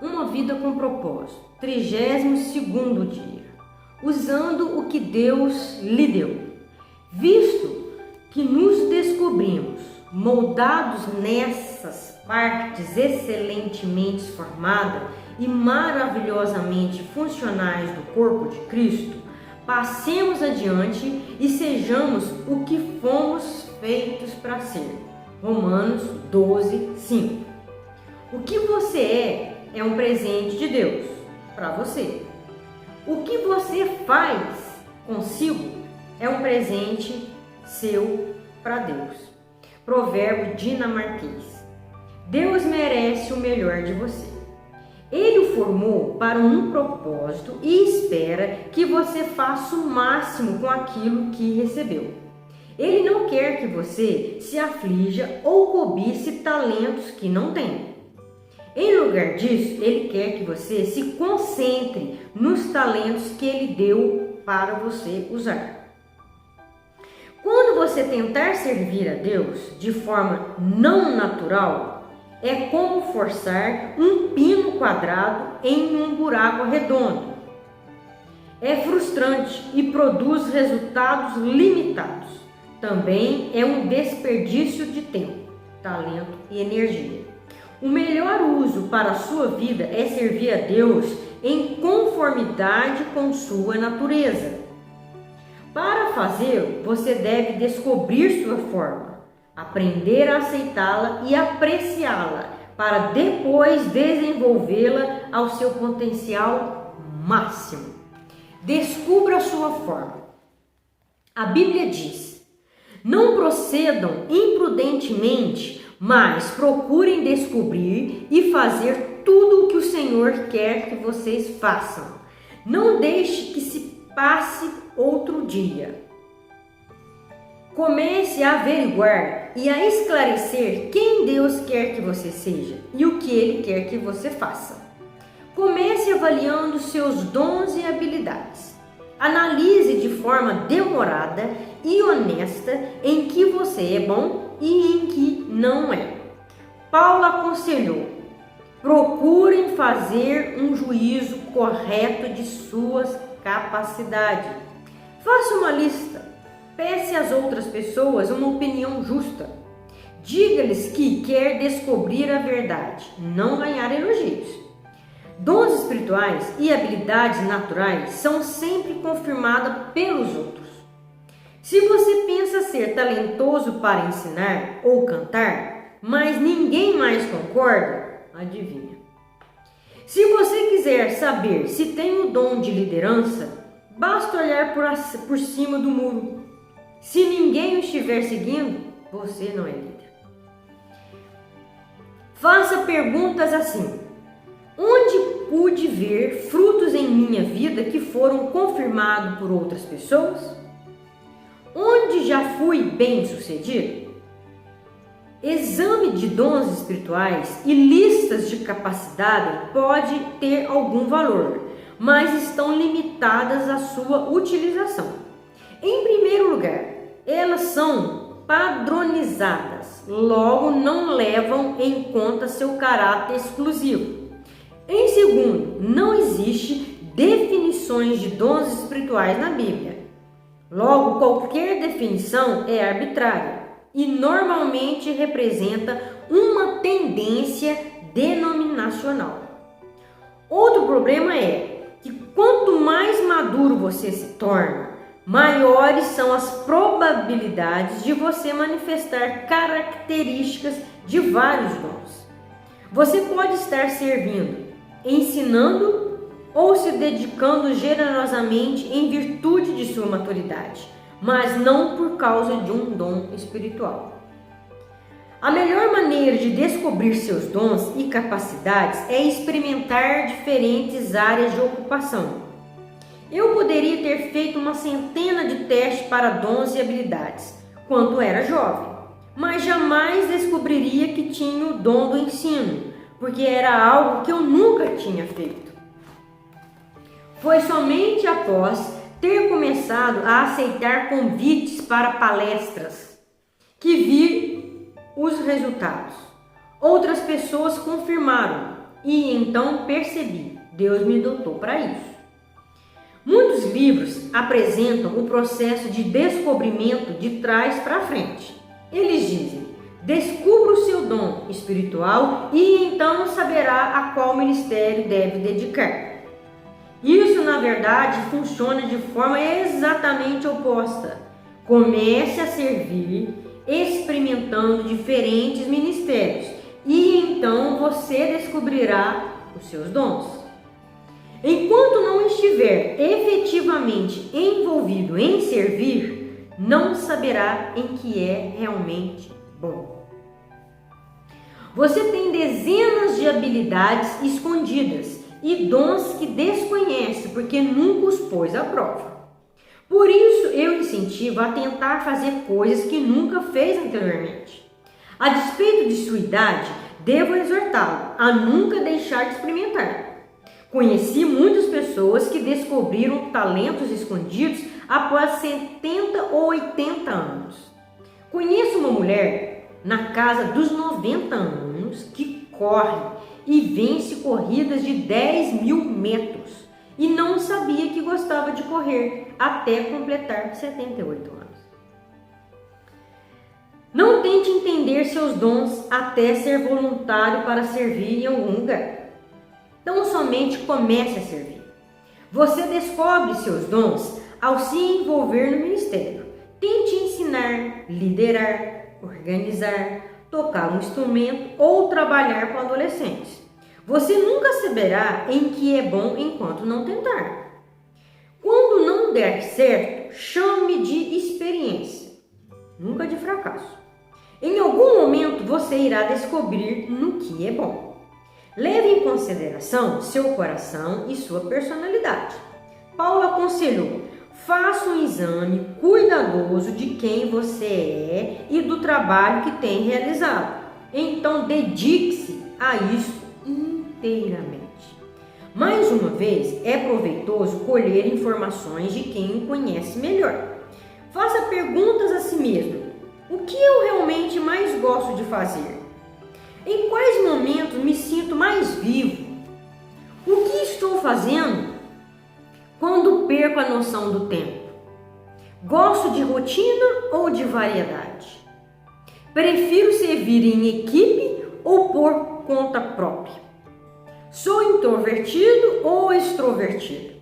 Uma vida com propósito. 32º dia. Usando o que Deus lhe deu. Visto que nos descobrimos moldados nessas partes excelentemente formadas e maravilhosamente funcionais do corpo de Cristo, passemos adiante e sejamos o que fomos feitos para ser. Romanos 12:5. O que você é um presente de Deus para você. O que você faz consigo é um presente seu para Deus. Provérbio dinamarquês. Deus merece o melhor de você. Ele o formou para um propósito e espera que você faça o máximo com aquilo que recebeu. Ele não quer que você se aflija ou cobice talentos que não tem. Em lugar disso, ele quer que você se concentre nos talentos que ele deu para você usar. Quando você tentar servir a Deus de forma não natural, é como forçar um pino quadrado em um buraco redondo. É frustrante e produz resultados limitados. Também é um desperdício de tempo, talento e energia. O melhor uso para a sua vida é servir a Deus em conformidade com sua natureza. Para fazê-lo, você deve descobrir sua forma, aprender a aceitá-la e apreciá-la, para depois desenvolvê-la ao seu potencial máximo. Descubra a sua forma. A Bíblia diz: não procedam imprudentemente, mas procurem descobrir e fazer tudo o que o Senhor quer que vocês façam. Não deixe que se passe outro dia. Comece a averiguar e a esclarecer quem Deus quer que você seja e o que Ele quer que você faça. Comece avaliando seus dons e habilidades. Analise de forma demorada e honesta em que você é bom e em que não é. Paulo aconselhou: procurem fazer um juízo correto de suas capacidades. Faça uma lista. Peça às outras pessoas uma opinião justa. Diga-lhes que quer descobrir a verdade, não ganhar elogios. Dons espirituais e habilidades naturais são sempre confirmadas pelos outros. Se você pensa ser talentoso para ensinar ou cantar, mas ninguém mais concorda, adivinha. Se você quiser saber se tem o dom de liderança, basta olhar por cima do muro. Se ninguém o estiver seguindo, você não é líder. Faça perguntas assim: onde pude ver frutos em minha vida que foram confirmados por outras pessoas? Onde já fui bem-sucedido? Exame de dons espirituais e listas de capacidade pode ter algum valor, mas estão limitadas à sua utilização. Em primeiro lugar, elas são padronizadas, logo não levam em conta seu caráter exclusivo. Em segundo, não existe definições de dons espirituais na Bíblia. Logo, qualquer definição é arbitrária e normalmente representa uma tendência denominacional. Outro problema é que quanto mais maduro você se torna, maiores são as probabilidades de você manifestar características de vários dons. Você pode estar servindo, ensinando ou se dedicando generosamente em virtude de sua maturidade, mas não por causa de um dom espiritual. A melhor maneira de descobrir seus dons e capacidades é experimentar diferentes áreas de ocupação. Eu poderia ter feito uma centena de testes para dons e habilidades quando era jovem, mas jamais descobriria que tinha o dom do ensino, porque era algo que eu nunca tinha feito. Foi somente após ter começado a aceitar convites para palestras que vi os resultados. Outras pessoas confirmaram e então percebi, Deus me dotou para isso. Muitos livros apresentam o processo de descobrimento de trás para frente. Eles dizem: descubra o seu dom espiritual e então saberá a qual ministério deve dedicar. Isso, na verdade, funciona de forma exatamente oposta. Comece a servir experimentando diferentes ministérios e então você descobrirá os seus dons. Enquanto não estiver efetivamente envolvido em servir, não saberá em que é realmente bom. Você tem dezenas de habilidades escondidas e dons que desconhece porque nunca os pôs à prova. Por isso eu incentivo a tentar fazer coisas que nunca fez anteriormente. A despeito de sua idade, devo exortá-lo a nunca deixar de experimentar. Conheci muitas pessoas que descobriram talentos escondidos após 70 ou 80 anos. Conheço uma mulher na casa dos 90 anos que corre e vence corridas de 10.000 metros e não sabia que gostava de correr até completar 78 anos. Não tente entender seus dons até ser voluntário para servir em algum lugar. Então somente comece a servir. Você descobre seus dons ao se envolver no ministério. Tente ensinar, liderar, organizar, tocar um instrumento ou trabalhar com adolescentes. Você nunca saberá em que é bom enquanto não tentar. Quando não der certo, chame de experiência, nunca de fracasso. Em algum momento você irá descobrir no que é bom. Leve em consideração seu coração e sua personalidade. Paulo aconselhou: faça um exame cuidadoso de quem você é e do trabalho que tem realizado. Então dedique-se a isso inteiramente. Mais uma vez, é proveitoso colher informações de quem o conhece melhor. Faça perguntas a si mesmo: o que eu realmente mais gosto de fazer? Em quais momentos me sinto mais vivo? O que estou fazendo quando perco a noção do tempo? Gosto de rotina ou de variedade? Prefiro servir em equipe ou por conta própria? Sou introvertido ou extrovertido?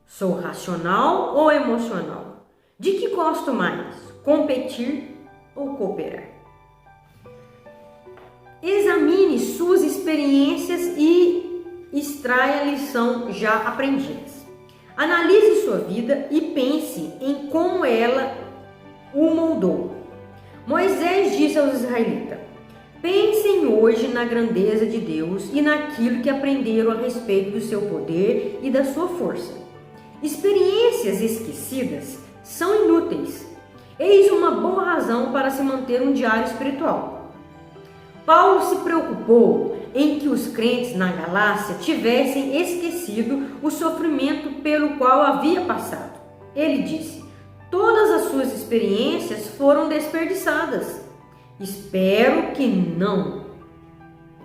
Sou racional ou emocional? De que gosto mais? Competir ou cooperar? Examine suas experiências e extraia a lição já aprendidas. Analise sua vida e pense em como ela o moldou. Moisés disse aos israelitas: pensem hoje na grandeza de Deus e naquilo que aprenderam a respeito do seu poder e da sua força. Experiências esquecidas são inúteis. Eis uma boa razão para se manter um diário espiritual. Paulo se preocupou em que os crentes na Galácia tivessem esquecido o sofrimento pelo qual havia passado. Ele disse: todas as suas experiências foram desperdiçadas. Espero que não.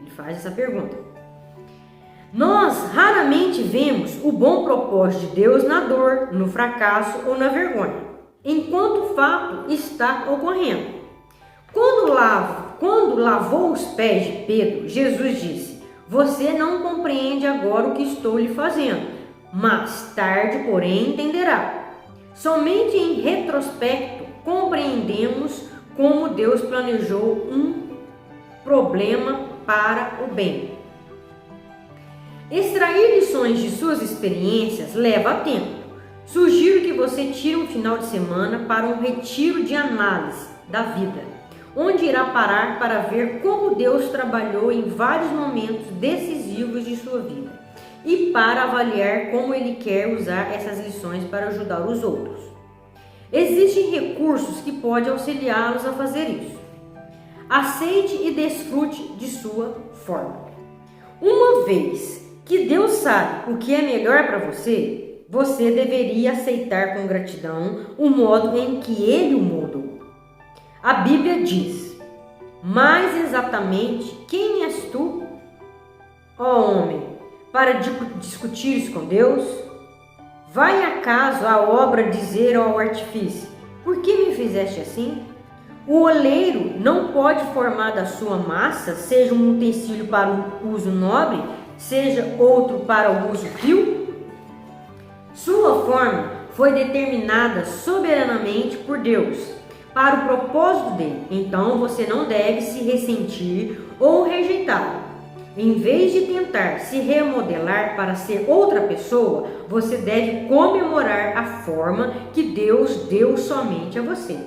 Ele faz essa pergunta. Nós raramente vemos o bom propósito de Deus na dor, no fracasso ou na vergonha, enquanto o fato está ocorrendo. Quando lavou os pés de Pedro, Jesus disse: você não compreende agora o que estou lhe fazendo, mais tarde, porém, entenderá. Somente em retrospecto compreendemos como Deus planejou um problema para o bem. Extrair lições de suas experiências leva tempo. Sugiro que você tire um final de semana para um retiro de análise da vida, onde irá parar para ver como Deus trabalhou em vários momentos decisivos de sua vida e para avaliar como Ele quer usar essas lições para ajudar os outros. Existem recursos que podem auxiliá-los a fazer isso. Aceite e desfrute de sua forma. Uma vez que Deus sabe o que é melhor para você, você deveria aceitar com gratidão o modo em que Ele o moldou. A Bíblia diz: mais exatamente, quem és tu? ó homem, para discutires com Deus? Vai acaso a obra dizer ao artífice: por que me fizeste assim? O oleiro não pode formar da sua massa, seja um utensílio para o uso nobre, seja outro para o uso vil? Sua forma foi determinada soberanamente por Deus, para o propósito dele. Então você não deve se ressentir ou rejeitá-lo. Em vez de tentar se remodelar para ser outra pessoa, você deve comemorar a forma que Deus deu somente a você.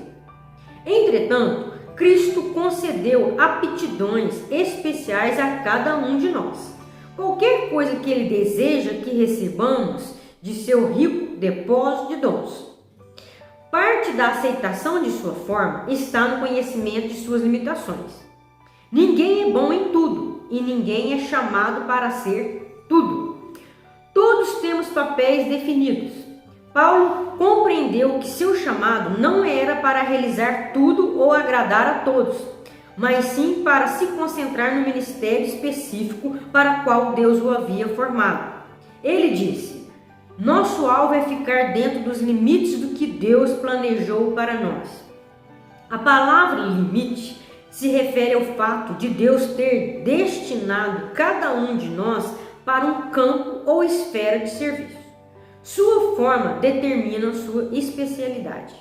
Entretanto, Cristo concedeu aptidões especiais a cada um de nós. Qualquer coisa que Ele deseja que recebamos de seu rico depósito de dons. Parte da aceitação de sua forma está no conhecimento de suas limitações. Ninguém é bom em tudo e ninguém é chamado para ser tudo. Todos temos papéis definidos. Paulo compreendeu que seu chamado não era para realizar tudo ou agradar a todos, mas sim para se concentrar no ministério específico para o qual Deus o havia formado. Ele disse: nosso alvo é ficar dentro dos limites do que Deus planejou para nós. A palavra limite se refere ao fato de Deus ter destinado cada um de nós para um campo ou esfera de serviço. Sua forma determina sua especialidade.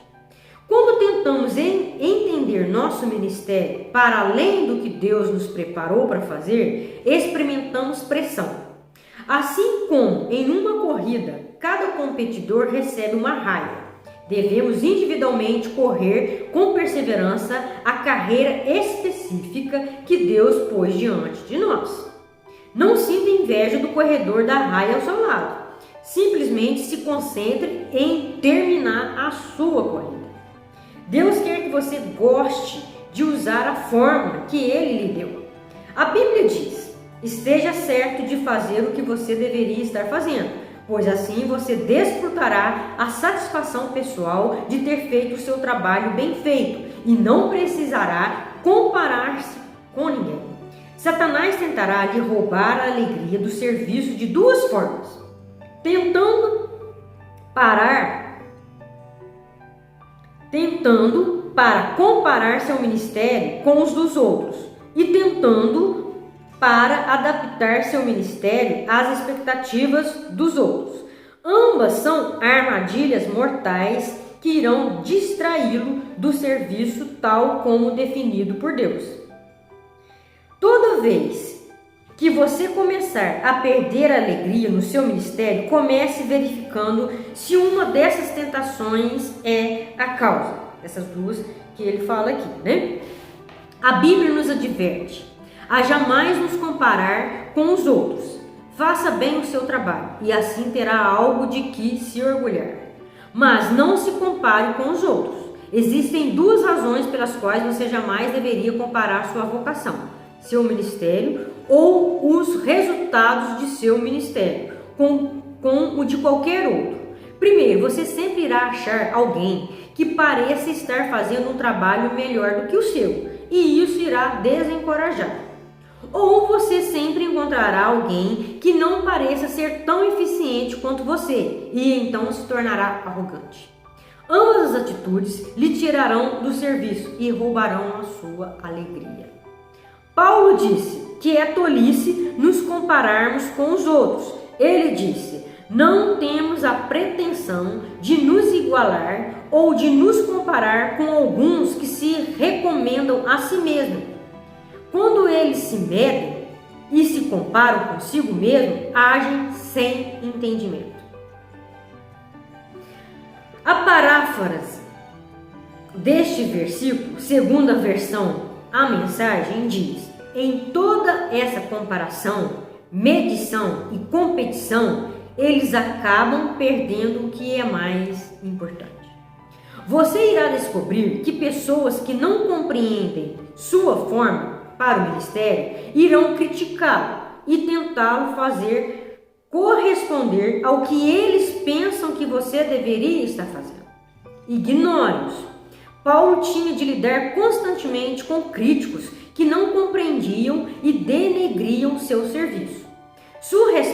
Quando tentamos entender nosso ministério para além do que Deus nos preparou para fazer, experimentamos pressão. Assim como em uma corrida, cada competidor recebe uma raia. Devemos individualmente correr com perseverança a carreira específica que Deus pôs diante de nós. Não sinta inveja do corredor da raia ao seu lado. Simplesmente se concentre em terminar a sua corrida. Deus quer que você goste de usar a forma que Ele lhe deu. A Bíblia diz: esteja certo de fazer o que você deveria estar fazendo, pois assim você desfrutará a satisfação pessoal de ter feito o seu trabalho bem feito e não precisará comparar-se com ninguém. Satanás tentará lhe roubar a alegria do serviço de duas formas: tentando para comparar seu ministério com os dos outros e tentando para adaptar seu ministério às expectativas dos outros. Ambas são armadilhas mortais que irão distraí-lo do serviço tal como definido por Deus. Toda vez que você começar a perder a alegria no seu ministério, comece verificando se uma dessas tentações é a causa. Essas duas que ele fala aqui, né? A Bíblia nos adverte a jamais nos comparar com os outros. Faça bem o seu trabalho e assim terá algo de que se orgulhar. Mas não se compare com os outros. Existem duas razões pelas quais você jamais deveria comparar sua vocação, seu ministério ou os resultados de seu ministério com o de qualquer outro. Primeiro, você sempre irá achar alguém que pareça estar fazendo um trabalho melhor do que o seu, e isso irá desencorajar. Ou você sempre encontrará alguém que não pareça ser tão eficiente quanto você, e então se tornará arrogante. Ambas as atitudes lhe tirarão do serviço e roubarão a sua alegria. Paulo disse que é tolice nos compararmos com os outros. Ele disse: não temos a pretensão de nos igualar ou de nos comparar com alguns que se recomendam a si mesmos. Quando eles se medem e se comparam consigo mesmo, agem sem entendimento. A paráfrase deste versículo, segundo a versão A Mensagem, diz: em toda essa comparação, medição e competição, eles acabam perdendo o que é mais importante. Você irá descobrir que pessoas que não compreendem sua forma para o ministério irão criticá-lo e tentá-lo fazer corresponder ao que eles pensam que você deveria estar fazendo. Ignore-os. Paulo tinha de lidar constantemente com críticos que não compreendiam e denegriam seu serviço.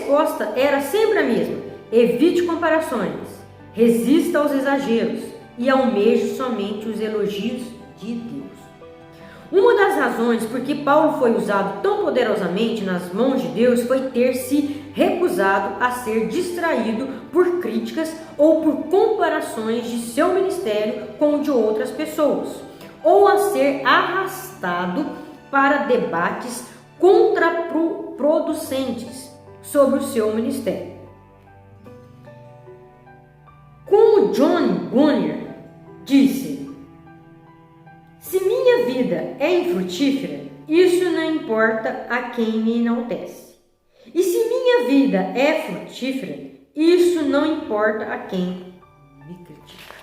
resposta era sempre a mesma: evite comparações, resista aos exageros e almeje somente os elogios de Deus. Uma das razões por que Paulo foi usado tão poderosamente nas mãos de Deus foi ter se recusado a ser distraído por críticas ou por comparações de seu ministério com o de outras pessoas, ou a ser arrastado para debates contraproducentes sobre o seu ministério. Como John Bunyan disse: se minha vida é infrutífera, isso não importa a quem me enaltece. E se minha vida é frutífera, isso não importa a quem me critica.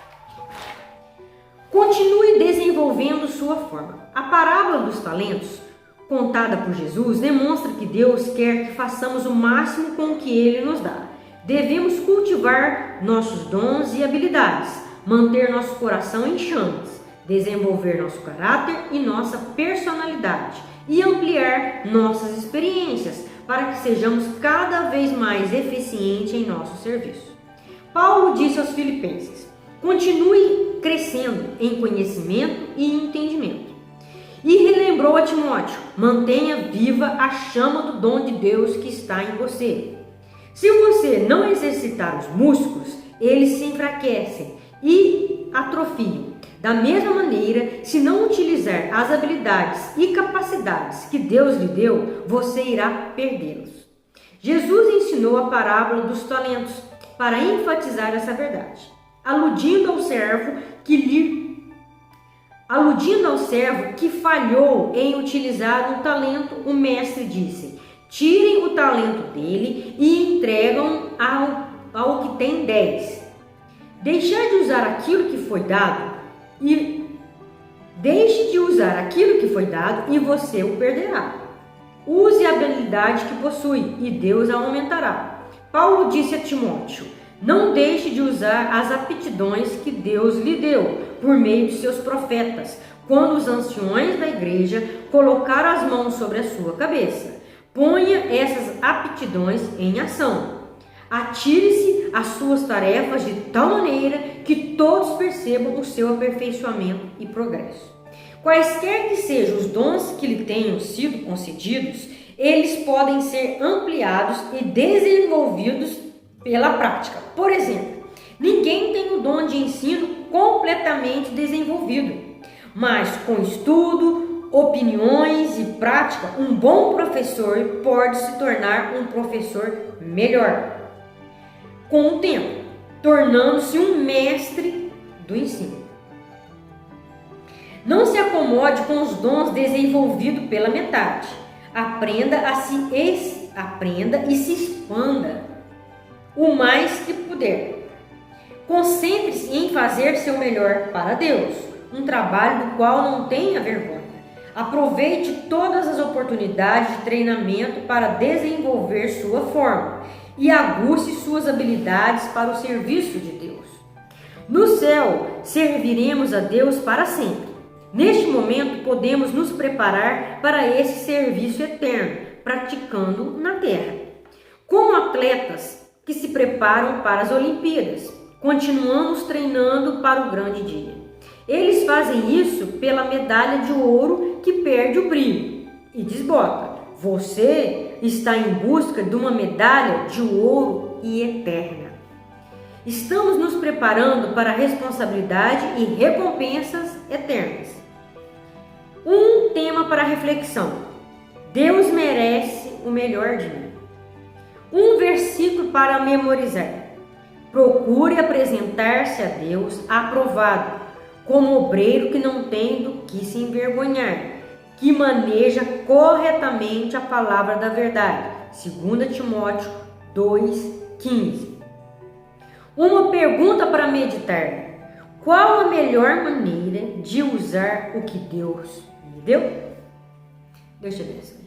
Continue desenvolvendo sua forma. A parábola dos talentos, contada por Jesus, demonstra que Deus quer que façamos o máximo com o que Ele nos dá. Devemos cultivar nossos dons e habilidades, manter nosso coração em chamas, desenvolver nosso caráter e nossa personalidade e ampliar nossas experiências para que sejamos cada vez mais eficientes em nosso serviço. Paulo disse aos Filipenses: continue crescendo em conhecimento e entendimento. E relembrou a Timóteo: mantenha viva a chama do dom de Deus que está em você. Se você não exercitar os músculos, eles se enfraquecem e atrofiam. Da mesma maneira, se não utilizar as habilidades e capacidades que Deus lhe deu, você irá perdê-los. Jesus ensinou a parábola dos talentos para enfatizar essa verdade. Aludindo ao servo que falhou em utilizar um talento, o mestre disse: tirem o talento dele e entregam ao que tem 10. Deixe de usar aquilo que foi dado e você o perderá. Use a habilidade que possui e Deus a aumentará. Paulo disse a Timóteo: não deixe de usar as aptidões que Deus lhe deu por meio de seus profetas, quando os anciões da igreja colocaram as mãos sobre a sua cabeça. Ponha essas aptidões em ação. Atire-se às suas tarefas de tal maneira que todos percebam o seu aperfeiçoamento e progresso. Quaisquer que sejam os dons que lhe tenham sido concedidos, eles podem ser ampliados e desenvolvidos pela prática. Por exemplo, ninguém tem o dom de ensino completamente desenvolvido, mas com estudo, opiniões e prática, um bom professor pode se tornar um professor melhor com o tempo, tornando-se um mestre do ensino. Não se acomode com os dons desenvolvidos pela metade. Aprenda e se expanda o mais que puder. Concentre-se em fazer seu melhor para Deus, um trabalho do qual não tenha vergonha. Aproveite todas as oportunidades de treinamento para desenvolver sua forma e aguce suas habilidades para o serviço de Deus. No céu, serviremos a Deus para sempre. Neste momento, podemos nos preparar para esse serviço eterno, praticando na terra. Como atletas que se preparam para as Olimpíadas, continuamos treinando para o grande dia. Eles fazem isso pela medalha de ouro que perde o brilho e desbota. Você está em busca de uma medalha de ouro e eterna. Estamos nos preparando para a responsabilidade e recompensas eternas. Um tema para reflexão: Deus merece o melhor de mim. Um versículo para memorizar: procure apresentar-se a Deus aprovado, como obreiro que não tem do que se envergonhar, que maneja corretamente a palavra da verdade. 2 Timóteo 2,15. Uma pergunta para meditar: qual a melhor maneira de usar o que Deus me deu? Deus te abençoe.